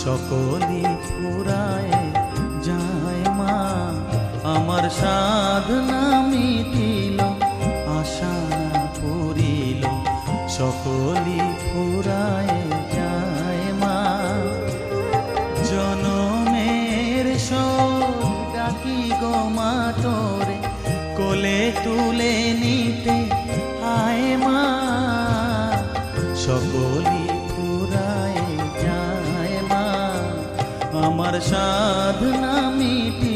সকলি ফুরায় যায় মা। আমার সাধনা মিটিল, আশা না পুরিল, সকলি ফুরায় যায় মা। জনমের শোক ডাকি গো মা তোরে, কোলে তুলে নিতে আয় মা। সকলি ফুরায় যায় মা, আমার সাধনা মিটি